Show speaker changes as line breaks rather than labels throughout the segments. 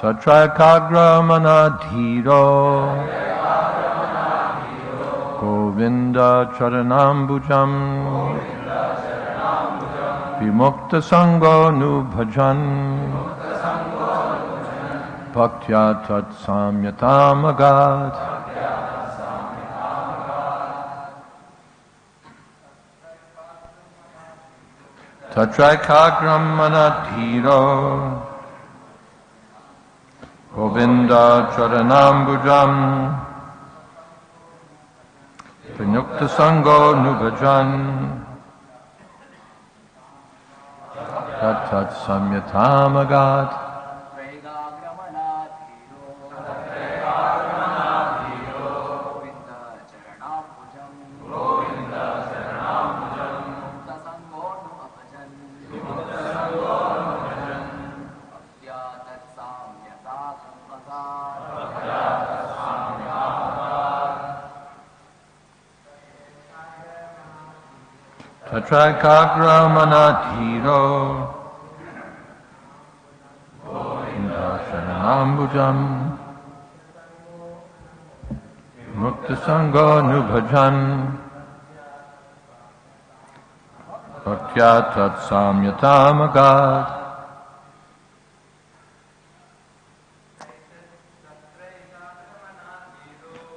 Tatraikagra manadhiro Govinda charanambujam Vimukta sango nu bhajan Bhaktya tat samyatamagad Tatraikagram manadhiro Govinda charanambujam Vinyukta sango nubhajan Tat tat samyatamagad Tatraikagra manadhiro Govinda sharanambujam Mukta sango nubhajan Bhaktya tat samyatamagad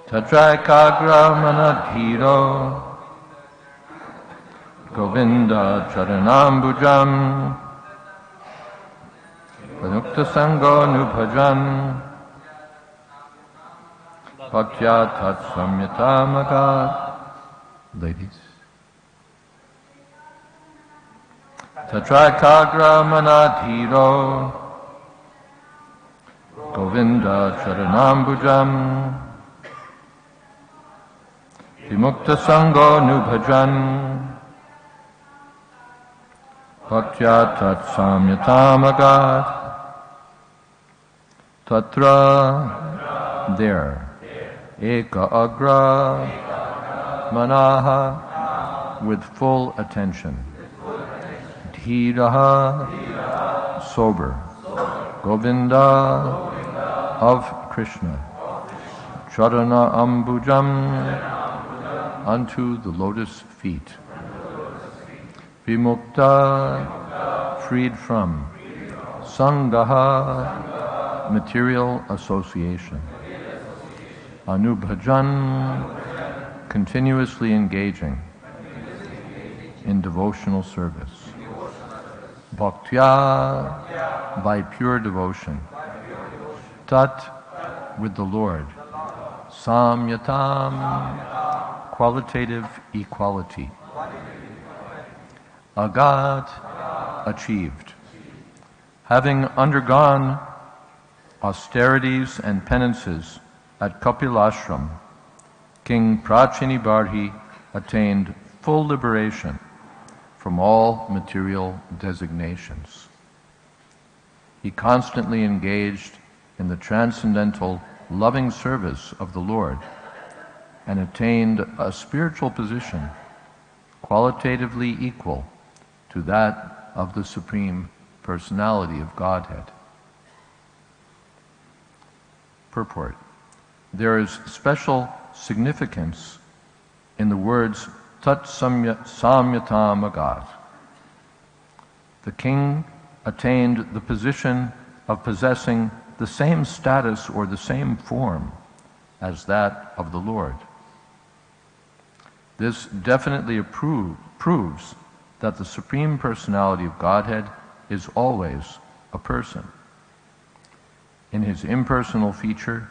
Tatraikagra manadhiro Govinda charanambujam Pranukta sango nubhajan Bhaktya tat samyatamagad. Ladies. Tatraikagra manadhiro Govinda charanambujam Vimukta sango nubhajan Bhaktya tat samyatamagad. Tatra, there. Eka agra, manaha, with full attention. Dhiraha, sober. Govinda, of Krishna. Charana ambujam, unto the lotus feet. Vimukta, freed from. Sangaha, material association. Anubhajan, continuously engaging in devotional service. Bhaktya, by pure devotion. Tat, with the Lord. Samyatam, qualitative equality. Agat, achieved. Having undergone austerities and penances at Kapilashram, King Prachinibarhi attained full liberation from all material designations. He constantly engaged in the transcendental loving service of the Lord and attained a spiritual position qualitatively equal to that of the Supreme Personality of Godhead. Purport. There is special significance in the words Tat Samyatam Agat. The king attained the position of possessing the same status or the same form as that of the Lord. This definitely proves that the Supreme Personality of Godhead is always a person. In his impersonal feature,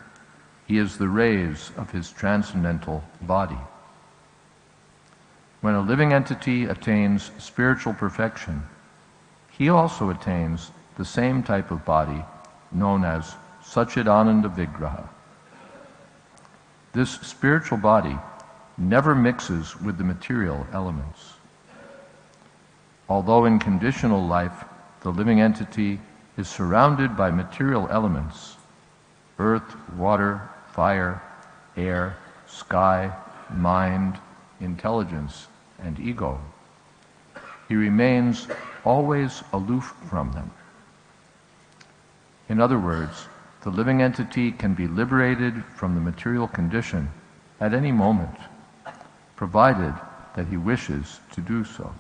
he is the rays of his transcendental body. When a living entity attains spiritual perfection, he also attains the same type of body known as Satchidananda Vigraha. This spiritual body never mixes with the material elements. Although in conditional life the living entity is surrounded by material elements, earth, water, fire, air, sky, mind, intelligence, and ego, he remains always aloof from them. In other words, the living entity can be liberated from the material condition at any moment, provided that he wishes to do so.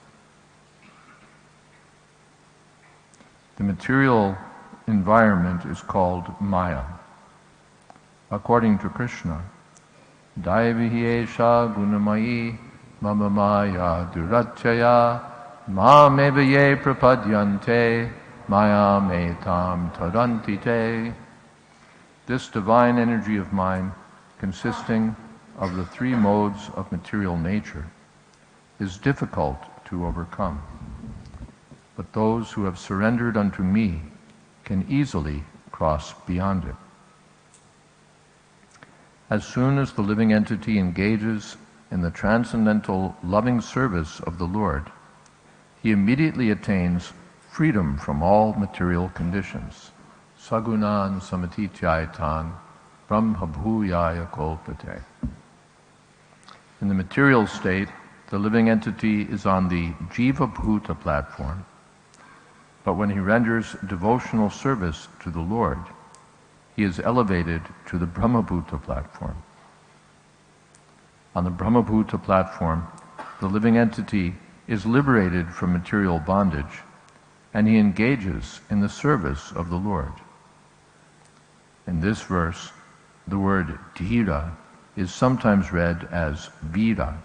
The material environment is called Maya. According to Krishna, Daivihi esha gunamayi mama maya duracchaya mameva ye prapadyante maya metam tarantite. This divine energy of mine, consisting of the three modes of material nature, is difficult to overcome. But those who have surrendered unto me can easily cross beyond it. As soon as the living entity engages in the transcendental loving service of the Lord, he immediately attains freedom from all material conditions. Sagunan samatityaitan brahmabhuyaya kolpate. In the material state, the living entity is on the Jiva Bhuta platform, but when he renders devotional service to the Lord, he is elevated to the Brahmabhuta platform. On the Brahmabhuta platform, the living entity is liberated from material bondage, and he engages in the service of the Lord. In this verse, the word dhira is sometimes read as vira.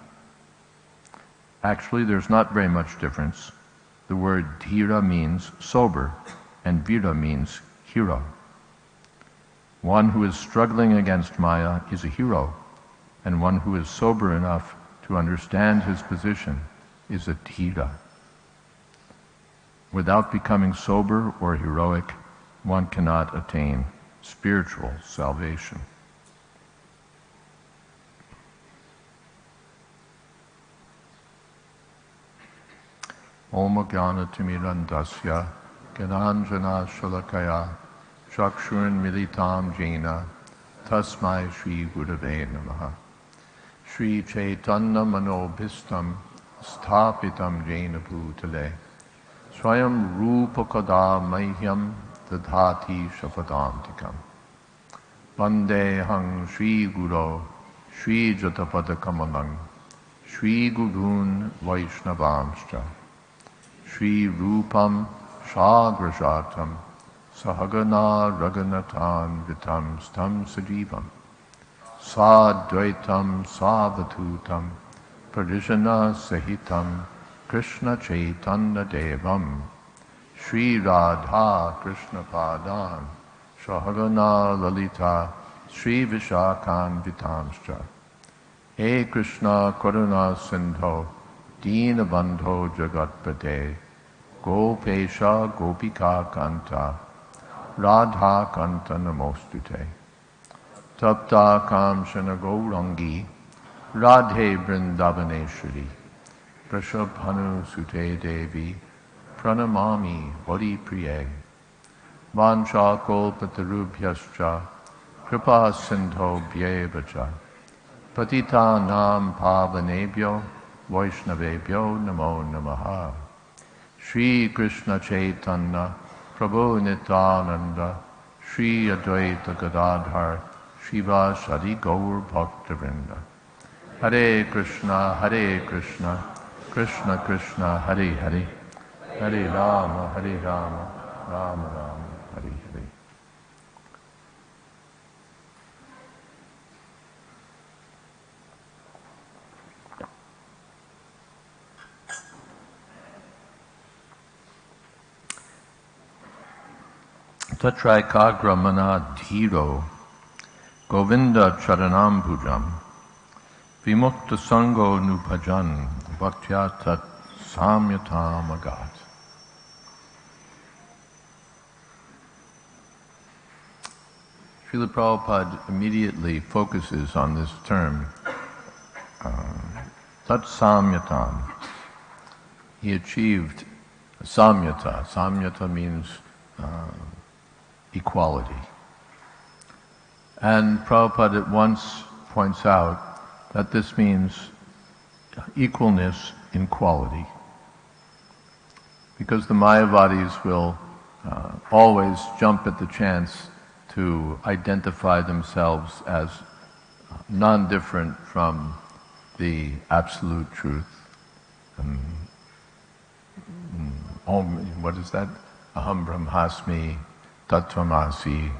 Actually, there's not very much difference. The word dhira means sober, and vira means hero. One who is struggling against Maya is a hero, and one who is sober enough to understand his position is a dhira. Without becoming sober or heroic, one cannot attain spiritual salvation. Om Jnana Timirandasya Gyananjana Shalakaya Chakshurun Militam Jena Tasmai Shri Gurave Namaha. Shri Chaitanya Manobhistam Sthapitam Jena Bhutale Swayam Rupakada Mahyam Dadhati Shapadantikam. Vandehang Shri Guru Shri Jatapadakamalang Shri Gurun Vaishnavamscha Shri Rupam Shagrajatam Sahagana Raganatan Vitam Stam Sajivam Sadvaitam Savatutam Parijana Sahitam Krishna Chaitanya Devam Shri Radha Krishna Padan Sahagana Lalita Shri Vishakan Vitamscha. He Krishna Karuna Sindho Dina Bandho Jagatpate Gopesha Gopika Kanta Radha Kanta Namostute Tapta Kamshana Gaurangi Radhe Vrindavaneshwari Prashabhanu Sute Devi Pranamami Vadi Priye Vansha Kolpatarubhyascha Kripa Sindho Bhyevacha Patita Nam Pavanebhyo Vaishnavebhyo Namo Namaha. Shri Krishna Chaitanya Prabhu Nityananda Shri Advaita Gadadhar Shiva Shadi Gaur Bhaktivinoda. Hare Krishna Krishna Krishna Hare Hare Hare Rama Rama Rama Hare Hare. Tatraikagra mana dhiro Govinda charanam pujam Vimukta sango nupajan Bhaktya tat samyatam agat. Srila Prabhupada immediately focuses on this term, tat samyatam. He achieved samyata. Samyata means equality. And Prabhupada at once points out that this means equalness in quality. Because the Mayavadis will always jump at the chance to identify themselves as non-different from the absolute truth. What is that? Aham Brahmasmi, Tattvamasi.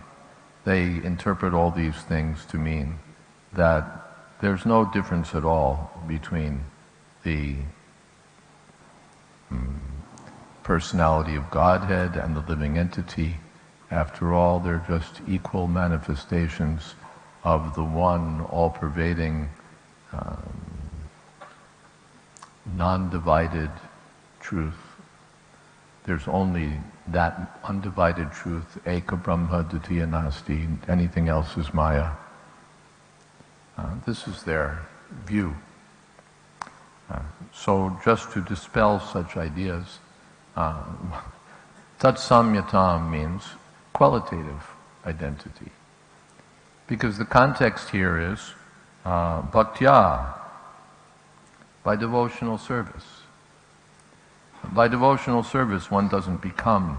They interpret all these things to mean that there's no difference at all between the personality of Godhead and the living entity. After all, they're just equal manifestations of the one all-pervading, non-divided truth. There's only that undivided truth, Eka Brahma Dutiya Nasti. Anything else is Maya. This is their view. So just to dispel such ideas, Tat Samyatam means qualitative identity. Because the context here is bhaktya, by devotional service. By devotional service, one doesn't become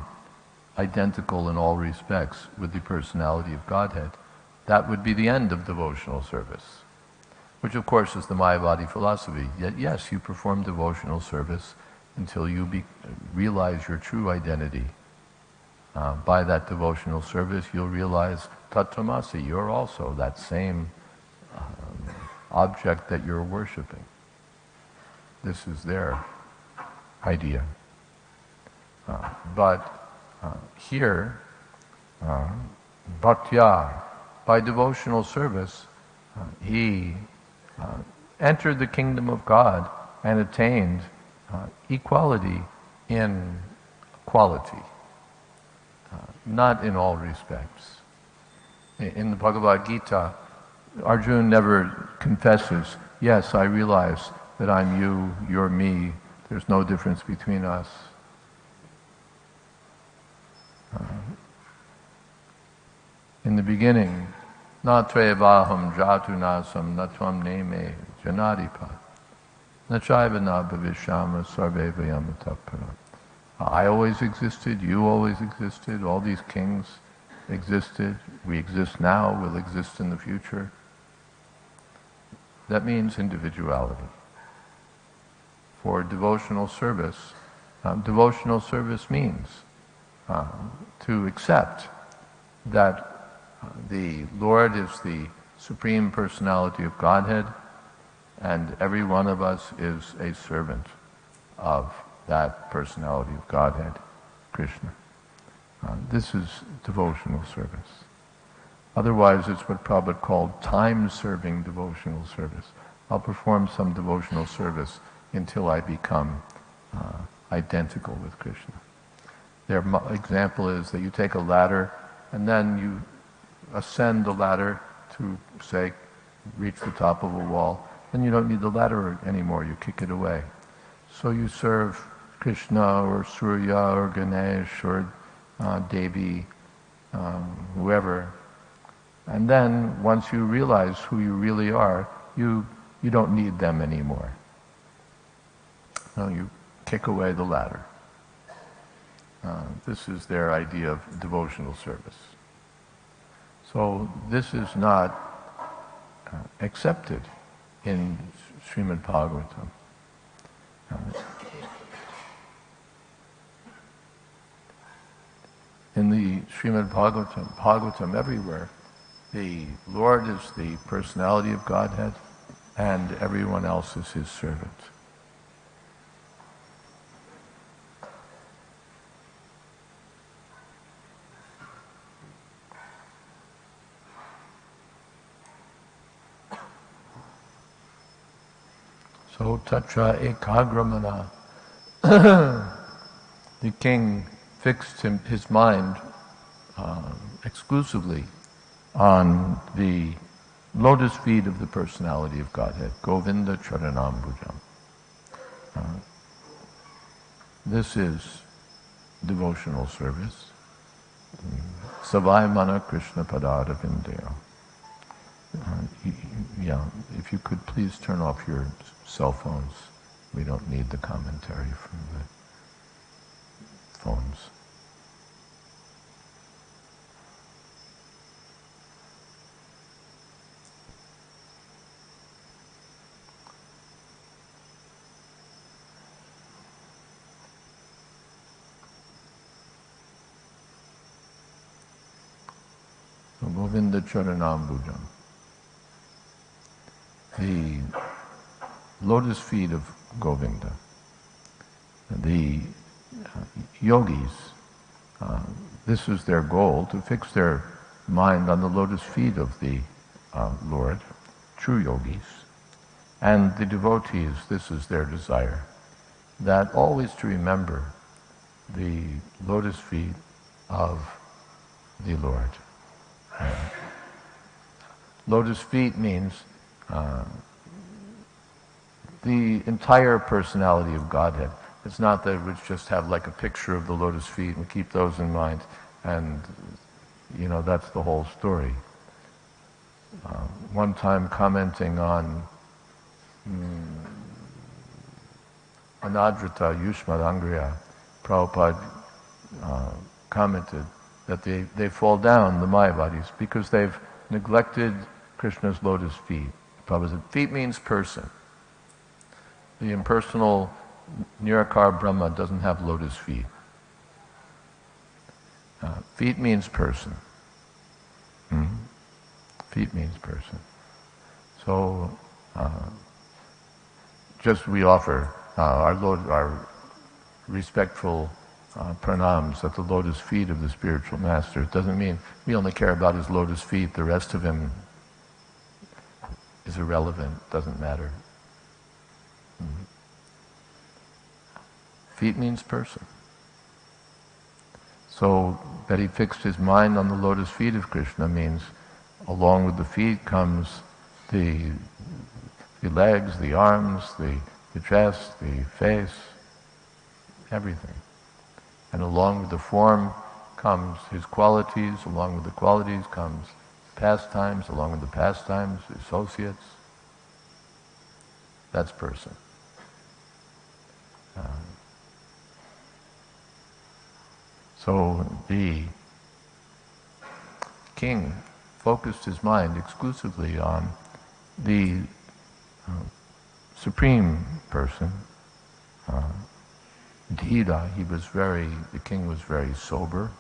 identical in all respects with the personality of Godhead. That would be the end of devotional service, which of course is the Mayavadi philosophy. Yet yes, you perform devotional service until you realize your true identity. By that devotional service, you'll realize Tattvamasi, you're also that same object that you're worshipping. This is their idea. But here, bhaktya, by devotional service, he entered the kingdom of God and attained equality in quality, not in all respects. In the Bhagavad Gita, Arjuna never confesses, yes, I realize that I'm you, you're me, there's no difference between us. In the beginning, na tvevaham jatu nasam na tvam neme janadipa na chaiva na bhavishama sarve vayamatappara. I always existed, you always existed, all these kings existed, we exist now, we'll exist in the future. That means individuality. For devotional service means to accept that the Lord is the Supreme Personality of Godhead, and every one of us is a servant of that Personality of Godhead, Krishna. This is devotional service. Otherwise, it's what Prabhupada called time-serving devotional service. I'll perform some devotional service until I become identical with Krishna. Their example is that you take a ladder and then you ascend the ladder to, say, reach the top of a wall. Then you don't need the ladder anymore, you kick it away. So you serve Krishna or Surya or Ganesh or Devi, whoever. And then once you realize who you really are, you don't need them anymore. No, you kick away the ladder. This is their idea of devotional service. So this is not accepted in Srimad Bhagavatam. In the Srimad Bhagavatam everywhere, the Lord is the personality of Godhead and everyone else is his servant. So tatra ekagramana, the king fixed his mind exclusively on the lotus feet of the personality of Godhead, Govinda Charanambujam. This is devotional service. Savai Mana Krishna Padada Vindaya. Yeah, if you could please turn off your cell phones. We don't need the commentary from the phones. So Govinda Charanambujam, the lotus feet of Govinda. The yogis, this is their goal, to fix their mind on the lotus feet of the Lord, true yogis. And the devotees, this is their desire, that always to remember the lotus feet of the Lord. Lotus feet means the entire personality of Godhead. It's not that we just have like a picture of the lotus feet and keep those in mind, and that's the whole story. One time commenting on Anadrata Yushmadangriya, Prabhupada commented that they fall down, the Mayavadis, because they've neglected Krishna's lotus feet. Prabhupada said, feet means person. The impersonal Nirakar Brahma doesn't have lotus feet. Feet means person. Feet means person. So, just we offer our respectful pranams at the lotus feet of the spiritual master. It doesn't mean we only care about his lotus feet. The rest of him is irrelevant, doesn't matter. Feet means person. So that he fixed his mind on the lotus feet of Krishna means along with the feet comes the legs, the arms, the chest, the face, everything. And along with the form comes his qualities, along with the qualities comes pastimes, along with the pastimes, associates. That's person. So the king focused his mind exclusively on the supreme person, Dhira. The king was very sober.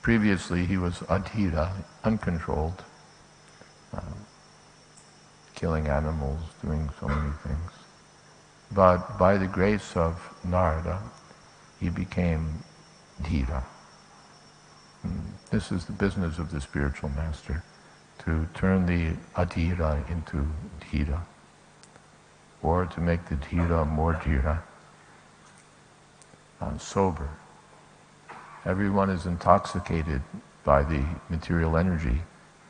Previously he was adhira, uncontrolled, killing animals, doing so many things. But by the grace of Narada, he became Dhira. This is the business of the spiritual master, to turn the adhira into dhira, or to make the dhira more dhira, sober. Everyone is intoxicated by the material energy,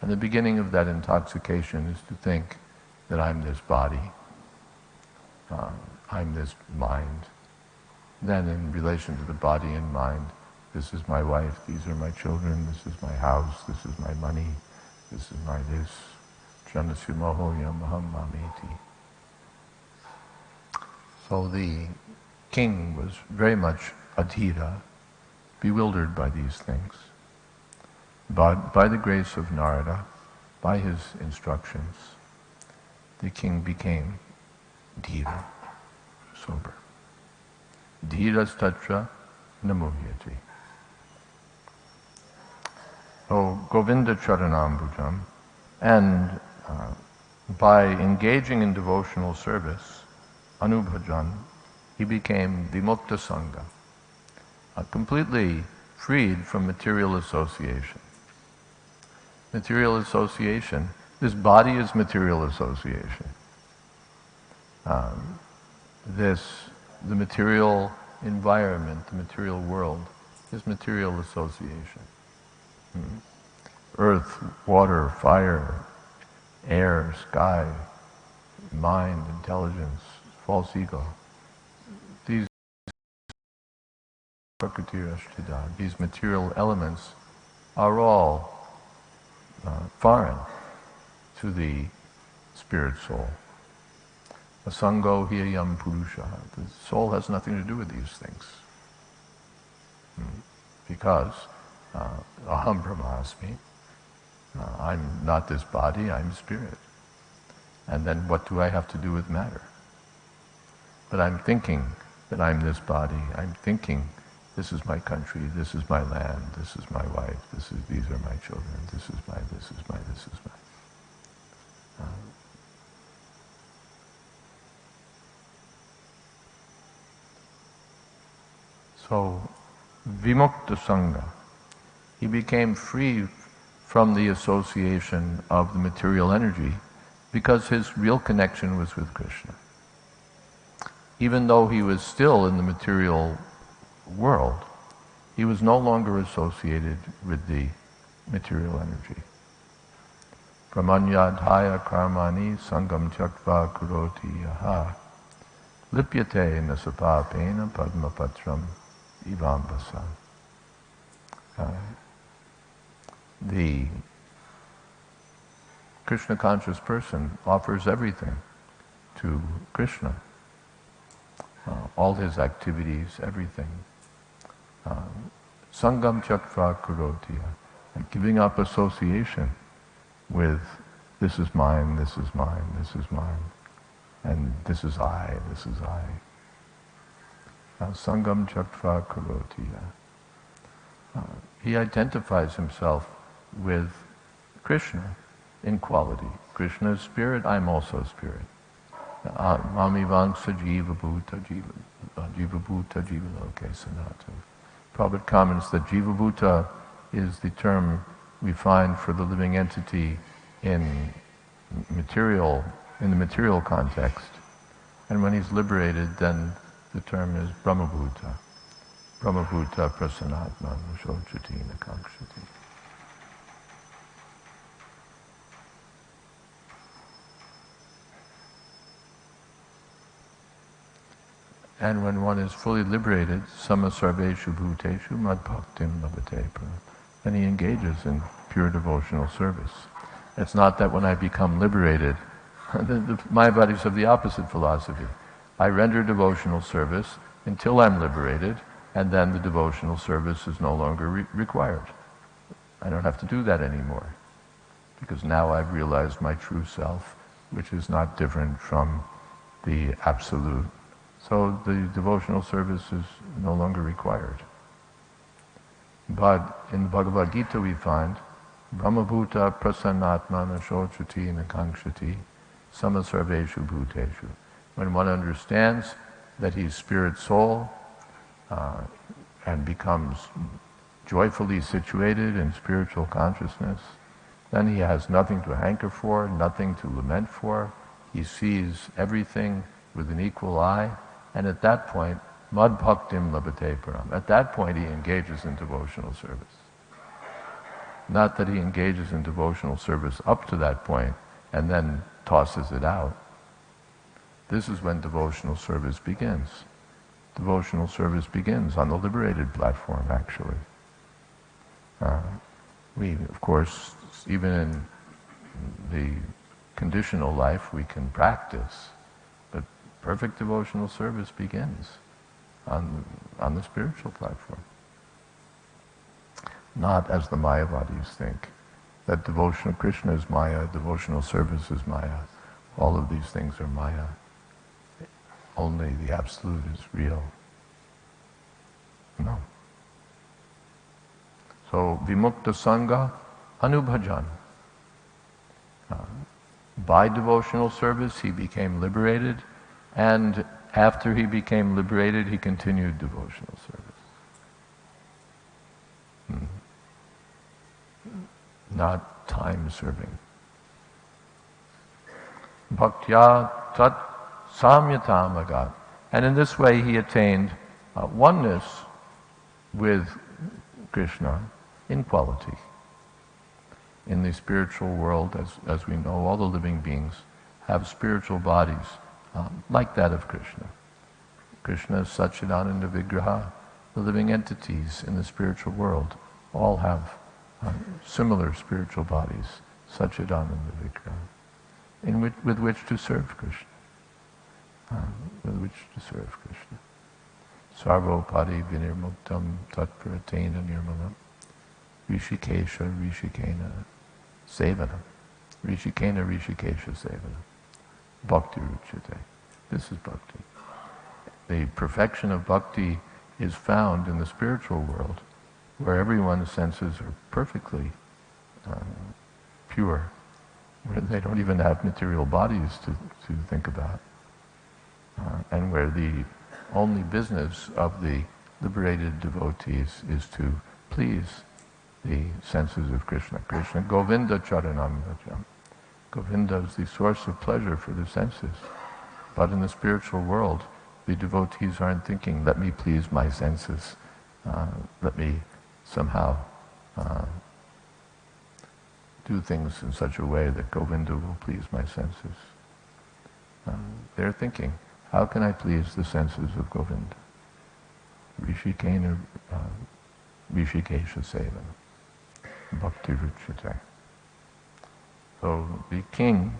and the beginning of that intoxication is to think that I'm this body, I'm this mind. Then in relation to the body and mind, this is my wife, these are my children, this is my house, this is my money, this is my this. Janasya moho yamaham mameti. So the king was very much adhira, bewildered by these things. But by the grace of Narada, by his instructions, the king became dhira, sober. Dhirastatra namuhyati. So Govinda Charanambujam, and by engaging in devotional service, Anubhajan, he became vimukta sangha, completely freed from material association. Material association, this body is material association. The material environment, the material world, is material association. Earth, water, fire, air, sky, mind, intelligence, false ego. These these material elements are all foreign to the spirit soul. Asango hiyam purusha. The soul has nothing to do with these things. Because aham brahmasmi, I'm not this body, I'm spirit. And then what do I have to do with matter? But I'm thinking that I'm this body, I'm thinking This is my country, this is my land, this is my wife, these are my children, this is my. So, Vimukta Sangha, he became free from the association of the material energy because his real connection was with Krishna. Even though he was still in the material world, he was no longer associated with the material energy. Pramanyadhaya karmani sangam tyaktva kuroti yaha lipyate nasapapena padmapatram ivambasa. The Krishna conscious person offers everything to Krishna. All his activities, everything. Sangam tyaktva kuroti, giving up association with this is mine, this is mine, this is mine, and this is I, this is I. Sangam tyaktva kuroti. He identifies himself with Krishna in quality. Krishna is spirit, I'm also spirit. Mami vangsa jiva bhuta jiva loke sanatana. Prabhupada comments that jiva bhuta is the term we find for the living entity in the material context. And when he's liberated, then the term is brahma bhuta. Brahma bhuta prasanatma shochati nakangshati. And when one is fully liberated, sama sarveshu bhuteshu madbhaktim labhate, then he engages in pure devotional service. It's not that when I become liberated, the Mayavadis have the opposite philosophy. I render devotional service until I'm liberated, and then the devotional service is no longer required. I don't have to do that anymore, because now I've realized my true self, which is not different from the Absolute. So the devotional service is no longer required. But in the Bhagavad Gita we find Brahmabhuta prasannatmana shochati nakangshati samasarveshu bhuteshu. When one understands that he's spirit soul and becomes joyfully situated in spiritual consciousness, then he has nothing to hanker for, nothing to lament for. He sees everything with an equal eye. And at that point, mad bhaktim labhate param. At that point, he engages in devotional service. Not that he engages in devotional service up to that point and then tosses it out. This is when devotional service begins. Devotional service begins on the liberated platform, actually. We, of course, even in the conditional life, we can practice. Perfect devotional service begins on the spiritual platform. Not as the Mayavadis think, that devotional Krishna is Maya, devotional service is Maya. All of these things are Maya. Only the Absolute is real. No. So, Vimukta Sangha Anubhajan. By devotional service, he became liberated. And after he became liberated, he continued devotional service. Not time-serving. Bhaktya tat samyatam agat. And in this way he attained oneness with Krishna in quality. In the spiritual world, as we know, all the living beings have spiritual bodies like that of Krishna. Krishna is Satchidananda Vigraha. The living entities in the spiritual world all have similar spiritual bodies, Satchidananda Vigraha, with which to serve Krishna. Sarvopadi vinirmuktam tatpratena nirmalam rishikesha rishikena sevanam. Rishikena rishikesha sevanam. Bhakti ruchate. This is bhakti. The perfection of bhakti is found in the spiritual world, where everyone's senses are perfectly pure, where they don't even have material bodies to think about, and where the only business of the liberated devotees is to please the senses of Krishna. Krishna, Govinda Charanam Rajam. Govinda is the source of pleasure for the senses. But in the spiritual world, the devotees aren't thinking, let me please my senses, let me somehow do things in such a way that Govinda will please my senses. They're thinking, how can I please the senses of Govinda? Rishikena Rishikesha Sevana Bhakti Ruchite. So the king,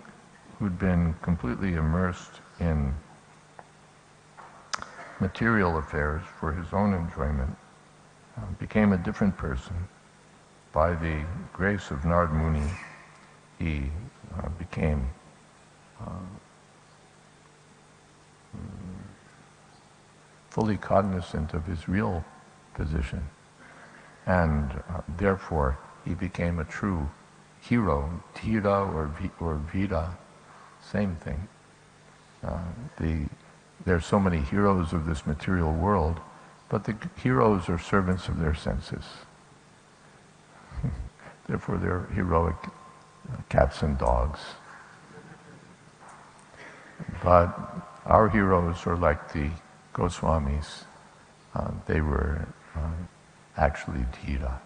who'd been completely immersed in material affairs for his own enjoyment, became a different person. By the grace of Narad Muni, he became fully cognizant of his real position, and therefore he became a true hero. Dhira or Vira, same thing. There are so many heroes of this material world, but the heroes are servants of their senses. Therefore they're heroic cats and dogs. But our heroes are like the Goswamis. They were actually Dhira.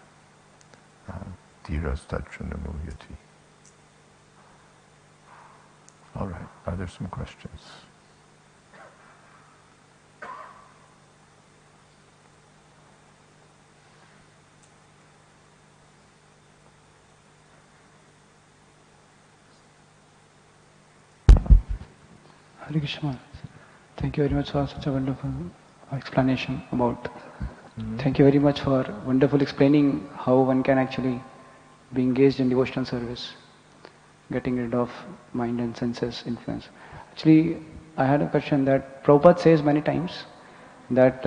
Dhira Stachanamuyati. All right, are there some questions?
Hare Krishna. Thank you very much for such a wonderful explanation about. Thank you very much for wonderful explaining how one can actually be engaged in devotional service, getting rid of mind and senses influence. Actually, I had a question that Prabhupada says many times that,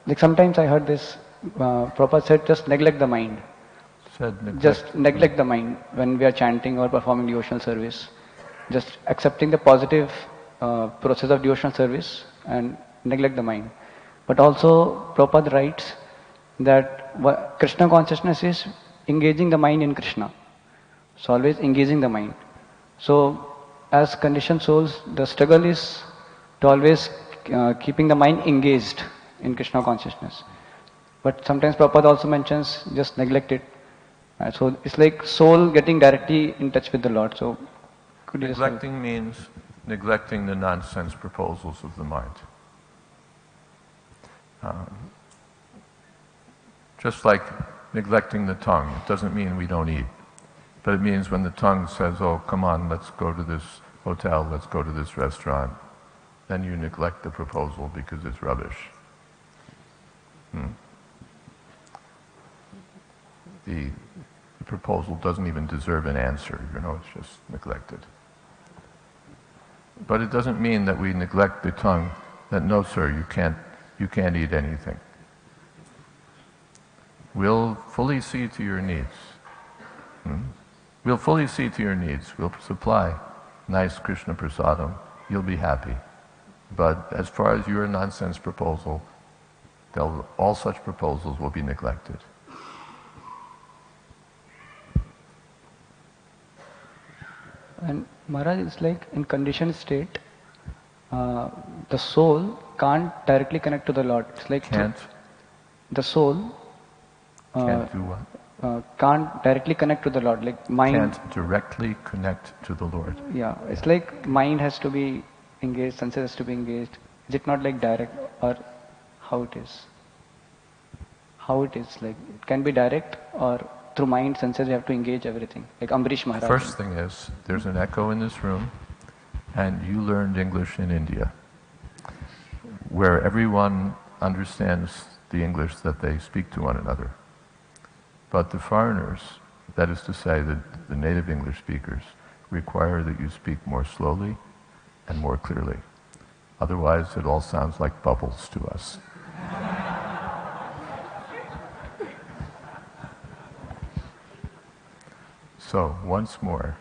like sometimes I heard this, Prabhupada said just neglect the mind. Just neglect the mind when we are chanting or performing devotional service. Just accepting the positive process of devotional service and neglect the mind. But also Prabhupada writes that Krishna consciousness is engaging the mind in Krishna. So always engaging the mind. So as conditioned souls, the struggle is to always keeping the mind engaged in Krishna consciousness. But sometimes Prabhupada also mentions just neglect it. So it's like soul getting directly in touch with the Lord. So could you
neglecting means neglecting the nonsense proposals of the mind. Just like neglecting the tongue, it doesn't mean we don't eat, but it means when the tongue says, oh, come on, let's go to this hotel, let's go to this restaurant, then you neglect the proposal because it's rubbish. The proposal doesn't even deserve an answer, it's just neglected. But it doesn't mean that we neglect the tongue, that no sir, you can't eat anything. We'll fully see to your needs. We'll fully see to your needs. We'll supply nice Krishna prasadam. You'll be happy. But as far as your nonsense proposal, all such proposals will be neglected.
And Maharaj, it's like in conditioned state, the soul can't directly connect to the Lord. It's like the soul
can't do what?
Can't directly connect to the Lord. Like mind
can't directly connect to the Lord.
Yeah, it's like mind has to be engaged, senses has to be engaged. Is it not like direct, or how it is? How it is? Like it can be direct, or through mind, senses, you have to engage everything. Like Ambrish Maharaj.
First thing is, there's an echo in this room, and you learned English in India, where everyone understands the English that they speak to one another. But the foreigners, that is to say, the native English speakers, require that you speak more slowly and more clearly. Otherwise, it all sounds like bubbles to us. So, once more.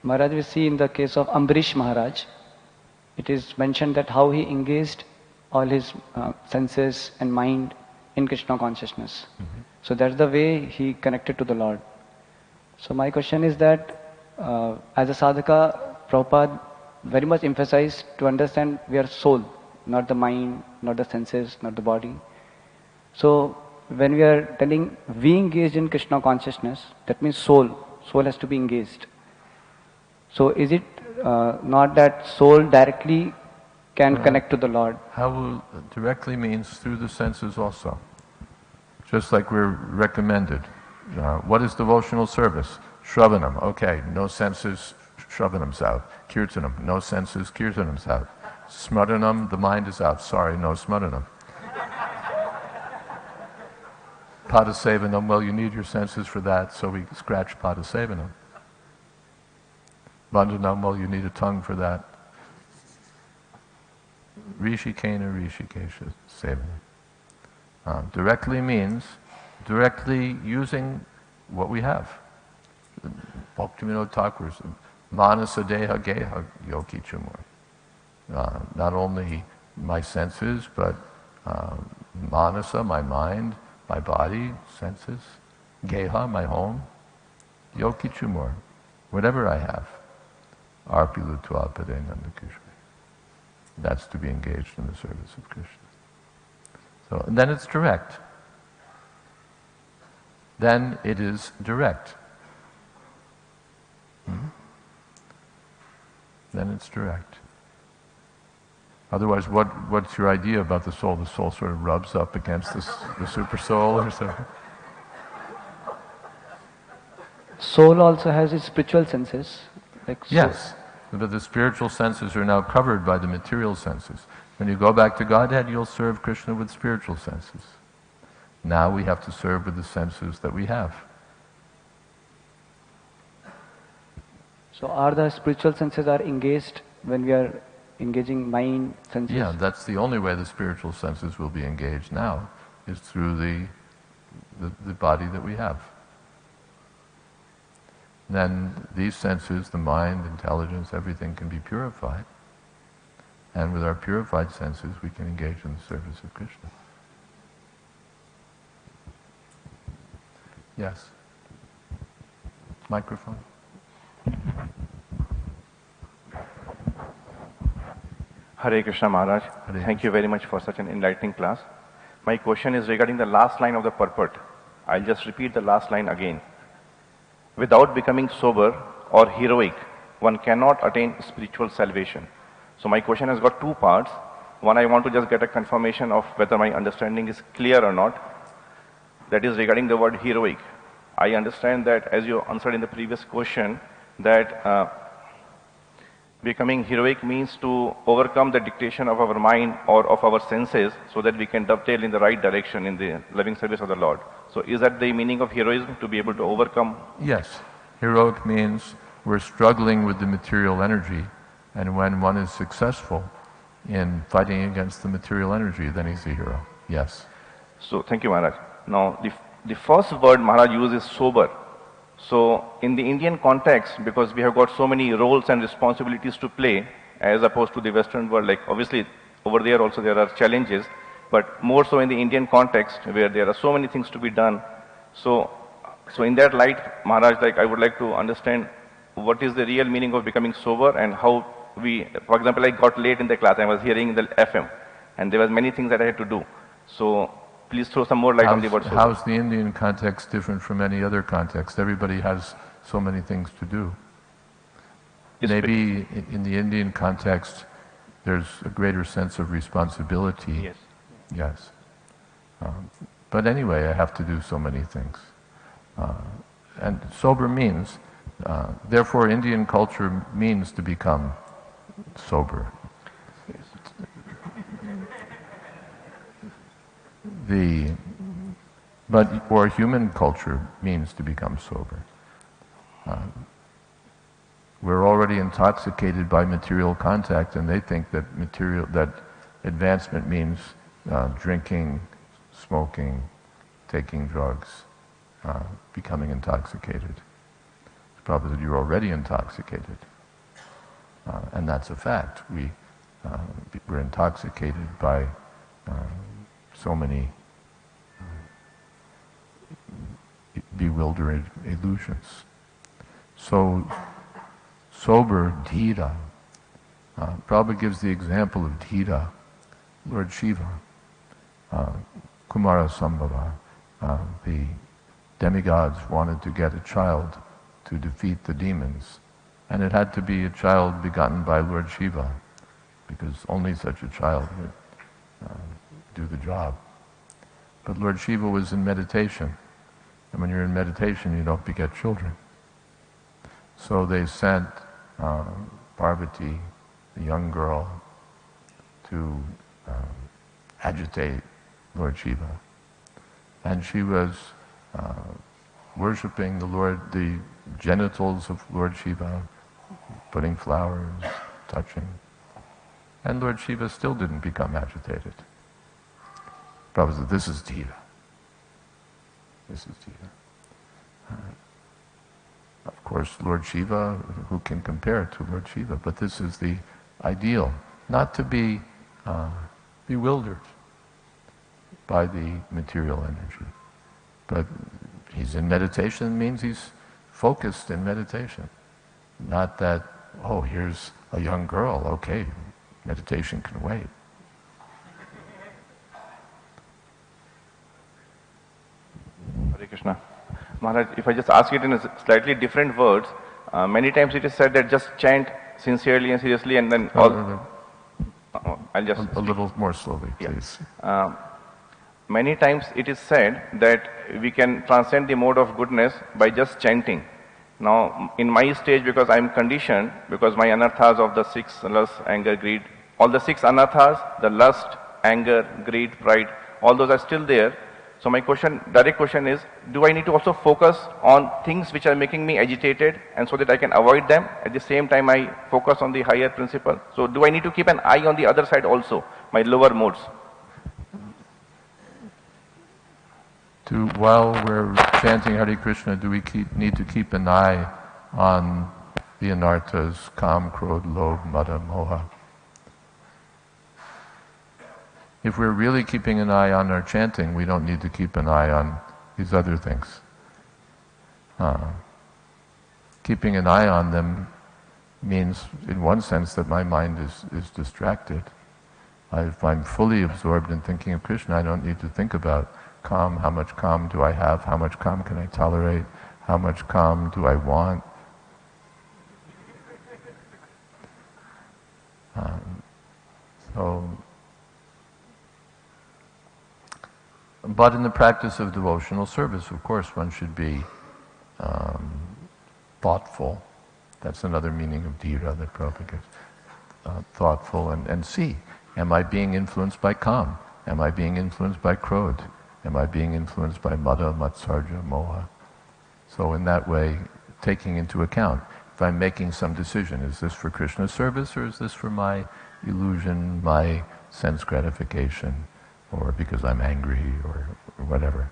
Maharaj, we see in the case of Ambarish Maharaj, it is mentioned that how he engaged all his senses and mind in Krishna consciousness. So that's the way he connected to the Lord. So my question is that as a sadhaka, Prabhupada very much emphasized to understand we are soul, not the mind, not the senses, not the body. So when we are telling we engaged in Krishna consciousness, that means soul has to be engaged. So is it not that soul directly can connect to the Lord?
How directly means through the senses also. Just like we're recommended. What is devotional service? Shravanam. Okay, no senses, Shravanam's out. Kirtanam, no senses, Kirtanam's out. Smradanam, the mind is out. Sorry, no Smradanam. Padasevanam, well, you need your senses for that, so we scratch Padasevanam. Vandanam, well, you need a tongue for that. Rishikena, Rishikesha, Sevanam. Directly means directly using what we have. Bhaktivinoda Thakur's Manasa Deha Geha Yogi Chumur. Not only my senses, but Manasa, my mind, my body, senses, Geha, my home, Yogi Chumur, whatever I have. Arpilutva Padenanda Krishna. That's to be engaged in the service of Krishna. So, and then it's direct. Then it is direct. Then it's direct. Otherwise, what's your idea about the soul? The soul sort of rubs up against the super soul or something?
Soul also has its spiritual senses.
Yes, but the spiritual senses are now covered by the material senses. When you go back to Godhead, you'll serve Krishna with spiritual senses. Now we have to serve with the senses that we have.
So are the spiritual senses are engaged when we are engaging mind, senses?
Yeah, that's the only way the spiritual senses will be engaged now, is through the body that we have. Then these senses, the mind, intelligence, everything can be purified. And with our purified senses, we can engage in the service of Krishna. Yes. Microphone.
Hare Krishna Maharaj. Thank you very much for such an enlightening class. My question is regarding the last line of the purport. I'll just repeat the last line again. Without becoming sober or heroic, one cannot attain spiritual salvation. So my question has got two parts. One, I want to just get a confirmation of whether my understanding is clear or not. That is regarding the word heroic. I understand that, as you answered in the previous question, that becoming heroic means to overcome the dictation of our mind or of our senses so that we can dovetail in the right direction in the loving service of the Lord. So is that the meaning of heroism, to be able to overcome?
Yes. Heroic means we're struggling with the material energy, and when one is successful in fighting against the material energy, then he's a hero. Yes.
So thank you, Maharaj. Now the first word Maharaj used is sober. So in the Indian context, because we have got so many roles and responsibilities to play, as opposed to the Western world, like obviously over there also there are challenges, but more so in the Indian context where there are so many things to be done. So in that light, Maharaj, like I would like to understand what is the real meaning of becoming sober and how we, for example, I got late in the class, I was hearing the FM and there was many things that I had to do. So please throw some more light on the word sober.
How's the Indian context different from any other context? Everybody has so many things to do.
Yes,
maybe in the Indian context, there's a greater sense of responsibility.
Yes.
Yes. But anyway, I have to do so many things. And sober means, therefore Indian culture means to become sober. Or human culture means to become sober. We're already intoxicated by material contact, and they think that advancement means drinking, smoking, taking drugs, becoming intoxicated. Prabhupada said, you're already intoxicated. And that's a fact. We're intoxicated by so many bewildering illusions. So, sober dhira. Prabhupada gives the example of dhira, Lord Shiva, Kumara Sambhava. The demigods wanted to get a child to defeat the demons. And it had to be a child begotten by Lord Shiva, because only such a child would do the job. But Lord Shiva was in meditation. And when you're in meditation, you don't beget children. So they sent Parvati, the young girl, to agitate Lord Shiva. And she was worshipping the genitals of Lord Shiva, putting flowers, touching. And Lord Shiva still didn't become agitated. Prabhupada said, this is dhira. This is dhira. Of course, Lord Shiva, who can compare to Lord Shiva? But this is the ideal, not to be bewildered by the material energy. But he's in meditation means he's focused in meditation. Not that, oh, here's a young girl, okay, meditation can wait.
Hare Krishna. Maharaj, if I just ask it in a slightly different words, many times it is said that just chant sincerely and seriously and then I'll just...
A little more slowly, please.
Yeah. Many times it is said that we can transcend the mode of goodness by just chanting. Now, in my stage, because I am conditioned, because my anarthas of the 6, lust, anger, greed, all the 6 anarthas, the lust, anger, greed, pride, all those are still there. So my direct question is, do I need to also focus on things which are making me agitated and so that I can avoid them? At the same time, I focus on the higher principle. So do I need to keep an eye on the other side also, my lower modes?
While we're chanting Hare Krishna, do we need to keep an eye on the anarthas, kam, krodh, lobh, mada, moha? If we're really keeping an eye on our chanting, we don't need to keep an eye on these other things. Keeping an eye on them means, in one sense, that my mind is distracted. If I'm fully absorbed in thinking of Krishna, I don't need to think about calm, how much calm do I have, how much calm can I tolerate, how much calm do I want. But in the practice of devotional service, of course, one should be thoughtful. That's another meaning of dhira that Prabhupada gives. Thoughtful and see, am I being influenced by kam? Am I being influenced by krodh? Am I being influenced by mada, matsarja, moha? So in that way, taking into account, if I'm making some decision, is this for Krishna's service or is this for my illusion, my sense gratification, or because I'm angry or whatever?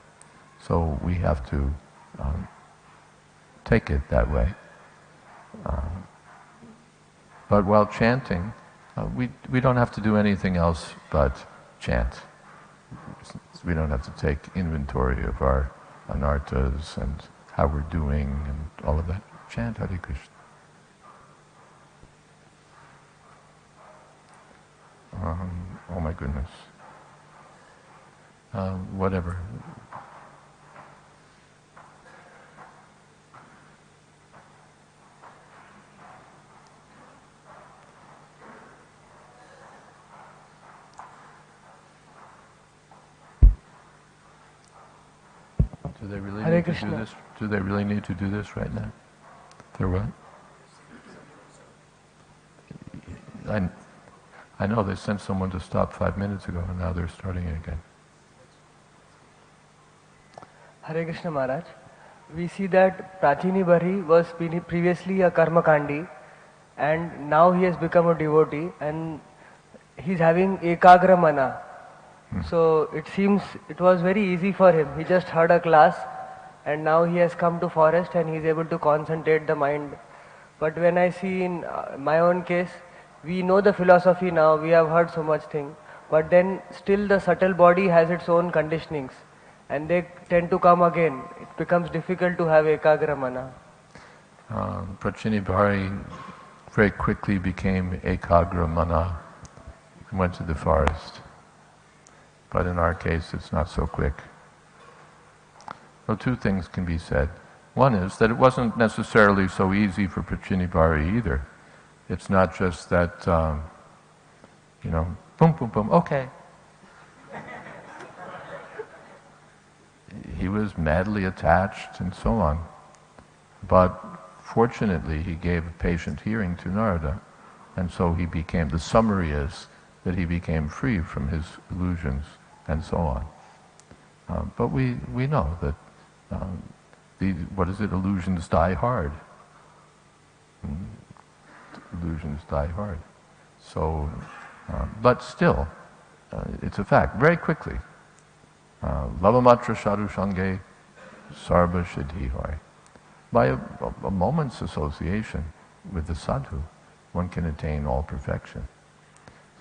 So we have to take it that way. But while chanting, we don't have to do anything else but chant. We don't have to take inventory of our anarthas and how we're doing and all of that. Chant Hare Krishna. Oh my goodness. Whatever. Do they really
Hare
need to
Krishna.
do this? Do they really need to do this right now? They're what? I know they sent someone to stop 5 minutes ago and now they're starting it again.
Hare Krishna Maharaj, we see that Prachini Bari was previously a Karmakandi and now he has become a devotee and he's having Ekagra Mana. So it seems it was very easy for him. He just heard a class and now he has come to forest and he is able to concentrate the mind. But when I see in my own case, we know the philosophy now, we have heard so much thing, but then still the subtle body has its own conditionings and they tend to come again. It becomes difficult to have ekagra mana.
Prachini Bhari very quickly became ekagra mana, went to the forest. But in our case, it's not so quick. So two things can be said. One is that it wasn't necessarily so easy for Prachini Bhari either. It's not just that, boom, boom, boom, okay. He was madly attached and so on. But fortunately, he gave a patient hearing to Narada, and so he became, the summary is that he became free from his illusions and so on. But we know that illusions die hard. Illusions die hard. So, but still, it's a fact. Very quickly, lavamatra sadhu sange sarva siddhi hoy. By a moment's association with the sadhu, one can attain all perfection.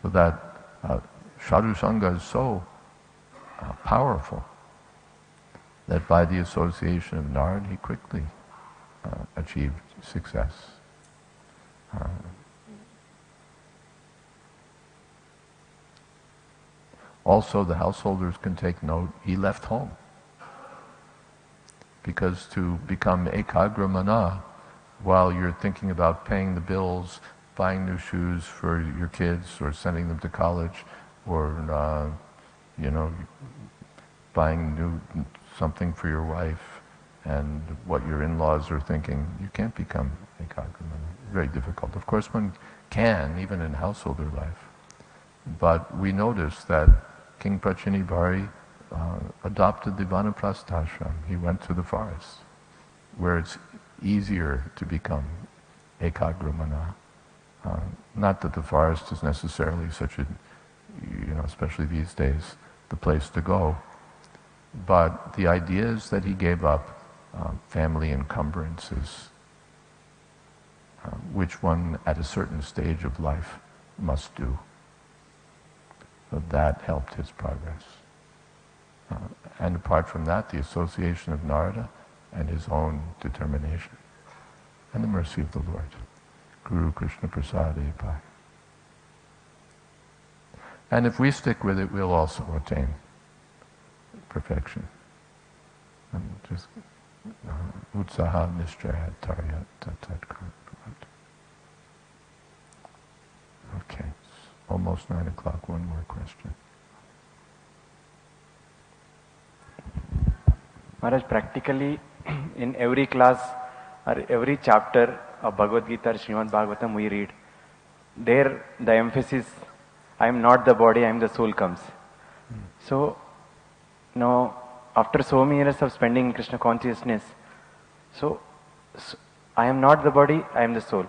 So that sadhu sangha is so powerful that by the association of Narad, he quickly achieved success. Also, the householders can take note, he left home. Because to become ekagra mana, while you're thinking about paying the bills, buying new shoes for your kids, or sending them to college, or buying something for your wife, and what your in-laws are thinking, you can't become ekagra mana. Very difficult. Of course, one can, even in householder life. But we notice that King Prachini Bhari adopted the Vanaprastha ashram. He went to the forest, where it's easier to become ekagra mana. Not that the forest is necessarily such a, especially these days, the place to go. But the idea is that he gave up family encumbrances, which one at a certain stage of life must do. So that helped his progress. And apart from that, the association of Narada and his own determination and the mercy of the Lord. Guru Krishna Prasadi Pai. And if we stick with it, we'll also attain perfection. And just utsaha nishchaya taryat tatat krat. Okay, it's almost 9 o'clock. One more question.
Maharaj, practically in every class or every chapter of Bhagavad Gita or Srimad Bhagavatam we read, there the emphasis, I am not the body, I am the soul comes. So, now after so many years of spending in Krishna consciousness, so I am not the body, I am the soul.